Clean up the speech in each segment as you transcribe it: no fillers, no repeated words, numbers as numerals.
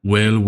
Well,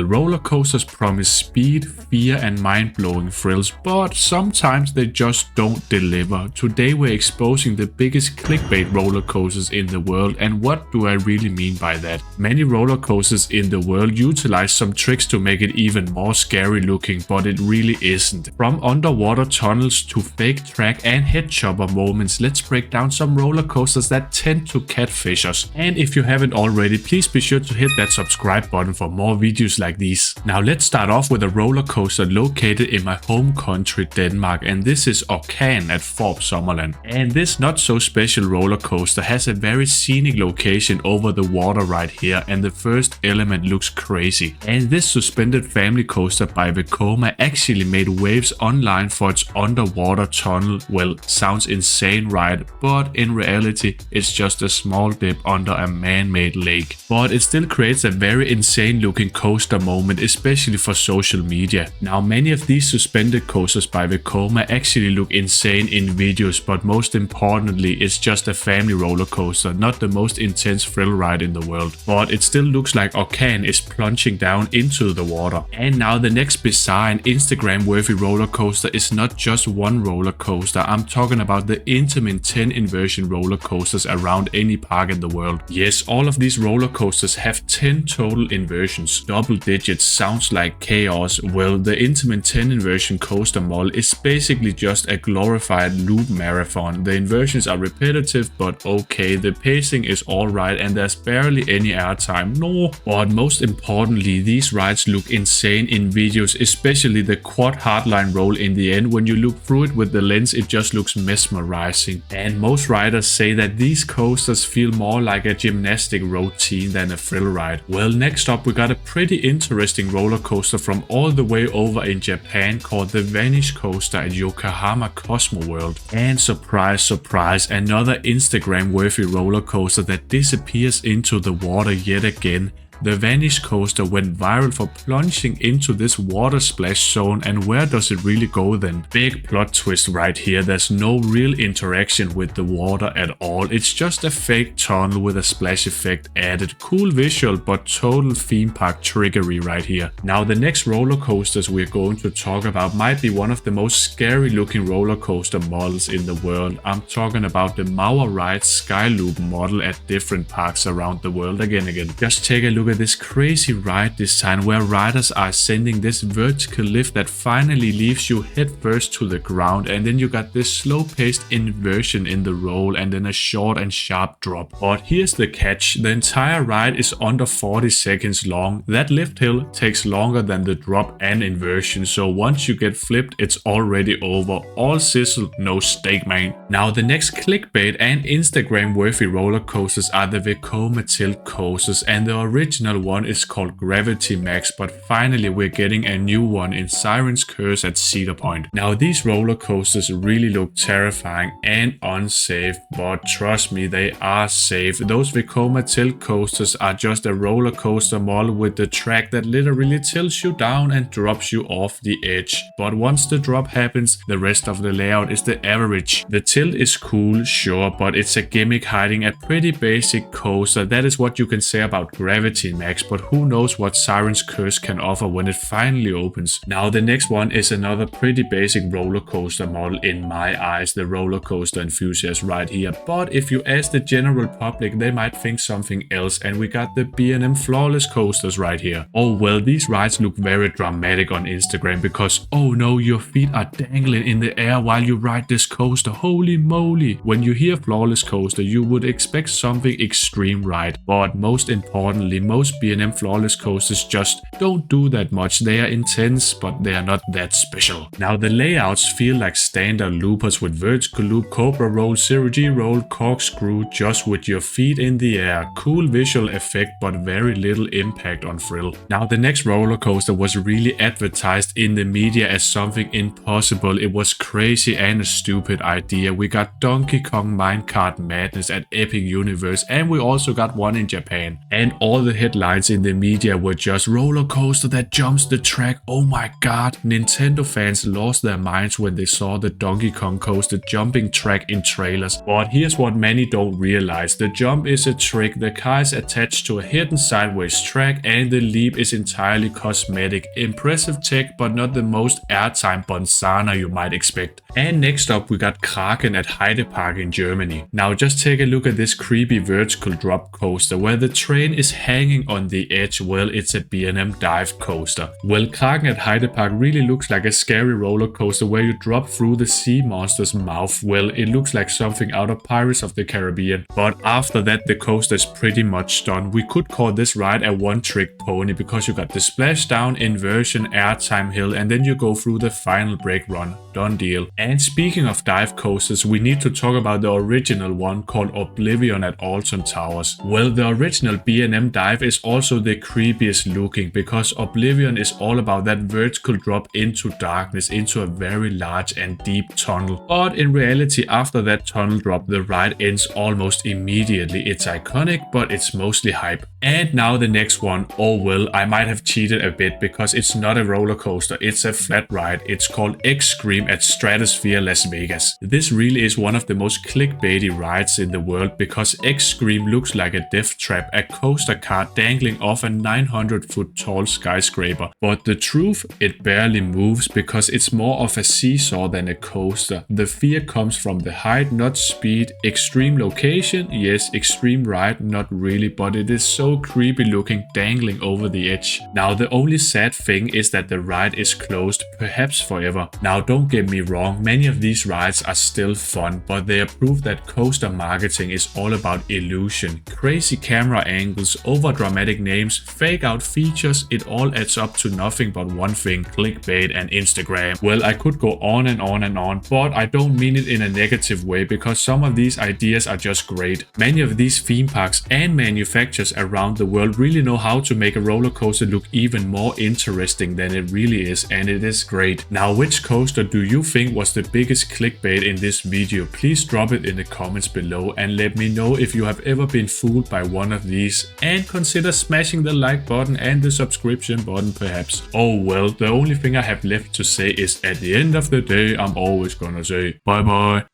roller coasters promise speed, fear and mind-blowing thrills, but sometimes they just don't deliver. Today we're exposing the biggest clickbait roller coasters in the world, and what do I really mean by that? Many roller coasters in the world utilize some tricks to make it even more scary looking, but it really isn't. From underwater tunnels to fake track and head chopper moments, let's break down some roller coasters that tend to catfish us. And if you haven't already, please be sure to hit that subscribe button for more videos like these. Now let's start off with a roller coaster located in my home country Denmark, and this is Okan at Fårup, Sommerland. And this not so special roller coaster has a very scenic location over the water right here, and the first element looks crazy. And this suspended family coaster by Vekoma actually made waves online for its underwater tunnel. Well, sounds insane, right? But in reality it's just a small dip under a man-made lake. But it still creates a very insane looking coaster moment, especially for social media. Now many of these suspended coasters by Vekoma actually look insane in videos, but most importantly it's just a family roller coaster, not the most intense thrill ride in the world. But it still looks like Okan is plunging down into the water. And now the next bizarre and Instagram worthy roller coaster is not just one roller coaster. I'm talking about the Intamin 10 inversion roller coasters around any park in the world. Yes, all of these roller coasters have 10 total inversions. Double digits sounds like chaos. Well, the Intamin 10 inversion coaster model is basically just a glorified loop marathon. The inversions are repetitive, but okay, the pacing is alright and there's barely any airtime. No. But most importantly, these rides look insane in videos, especially the quad hardline roll in the end. When you look through it with the lens, it just looks mesmerizing. And most riders say that these coasters feel more like a gymnastic routine than a thrill ride. Well, next up we got a pretty interesting roller coaster from all the way over in Japan called the Vanish Coaster at Yokohama Cosmo World. And surprise, another Instagram worthy roller coaster that disappears into the water yet again. The Vanish Coaster went viral for plunging into this water splash zone, and where does it really go then? Big plot twist right here, there's no real interaction with the water at all, it's just a fake tunnel with a splash effect added. Cool visual but total theme park trickery right here. Now the next roller coasters we're going to talk about might be one of the most scary looking roller coaster models in the world. I'm talking about the Mauer Ride Skyloop model at different parks around the world again. Just take a look at this crazy ride design where riders are ascending this vertical lift that finally leaves you head first to the ground, and then you got this slow-paced inversion in the roll and then a short and sharp drop. But here's the catch, the entire ride is under 40 seconds long. That lift hill takes longer than the drop and inversion, so once you get flipped it's already over. All sizzle, no steak, man. Now the next clickbait and Instagram worthy roller coasters are the Vekoma Tilt Coasters, and the original one is called Gravity Max, but finally we're getting a new one in Siren's Curse at Cedar Point. Now these roller coasters really look terrifying and unsafe, but trust me, they are safe. Those Vekoma Tilt Coasters are just a roller coaster model with the track that literally tilts you down and drops you off the edge. But once the drop happens, the rest of the layout is the average. The tilt is cool, sure, but it's a gimmick hiding a pretty basic coaster. That is what you can say about Gravity Max, but who knows what Siren's Curse can offer when it finally opens. Now the next one is another pretty basic roller coaster model in my eyes, the roller coaster enthusiast right here. But if you ask the general public, they might think something else, and we got the B&M floorless coasters right here. Oh well, these rides look very dramatic on Instagram because oh no, your feet are dangling in the air while you ride this coaster. Holy moly. When you hear floorless coaster you would expect something extreme, right? But most importantly, most B&M floorless coasters just don't do that much. They are intense, but they are not that special. Now the layouts feel like standard loopers with vertical loop, cobra roll, 0G roll, corkscrew, just with your feet in the air. Cool visual effect, but very little impact on thrill. Now the next roller coaster was really advertised in the media as something impossible. It was crazy and a stupid idea. We got Donkey Kong Minecart Madness at Epic Universe, and we also got one in Japan. And all the headlines in the media were just roller coaster that jumps the track. Oh my god, Nintendo fans lost their minds when they saw the Donkey Kong coaster jumping track in trailers. But here's what many don't realize. The jump is a trick, the car is attached to a hidden sideways track, and the leap is entirely cosmetic. Impressive tech, but not the most airtime bonzana you might expect. And next up we got Kraken at Heide Park in Germany. Now just take a look at this creepy vertical drop coaster where the train is hanging on the edge. Well, it's a B&M dive coaster. Well, Kraken at Heide Park really looks like a scary roller coaster where you drop through the sea monster's mouth. Well, it looks like something out of Pirates of the Caribbean. But after that the coaster is pretty much done. We could call this ride a one-trick pony because you got the splashdown, inversion, airtime hill, and then you go through the final brake run. Done deal. And speaking of dive coasters, we need to talk about the original one called Oblivion at Alton Towers. Well, the original B&M dive is also the creepiest looking because Oblivion is all about that vertical drop into darkness, into a very large and deep tunnel. But in reality, after that tunnel drop, the ride ends almost immediately. It's iconic, but it's mostly hype. And now the next one. Oh well, I might have cheated a bit because it's not a roller coaster, it's a flat ride. It's called Xcream at Stratosphere Las Vegas. This really is one of the most clickbaity rides in the world because Xcream looks like a death trap, a coaster car dangling off a 900-foot tall skyscraper. But the truth, it barely moves because it's more of a seesaw than a coaster. The fear comes from the height, not speed. Extreme location, yes. Extreme ride, not really, but it is so creepy looking, dangling over the edge. Now the only sad thing is that the ride is closed, perhaps forever. Now don't get me wrong, many of these rides are still fun, but they are proof that coaster marketing is all about illusion. Crazy camera angles, over dramatic names, fake out features, it all adds up to nothing but one thing: clickbait and Instagram. Well, I could go on and on and on, but I don't mean it in a negative way because some of these ideas are just great. Many of these theme parks and manufacturers around the world really know how to make a roller coaster look even more interesting than it really is, and it is great. Now, which coaster do you think was the biggest clickbait in this video? Please drop it in the comments below and let me know if you have ever been fooled by one of these, and consider smashing the like button and the subscription button perhaps. Oh well, the only thing I have left to say is at the end of the day I'm always gonna say bye bye.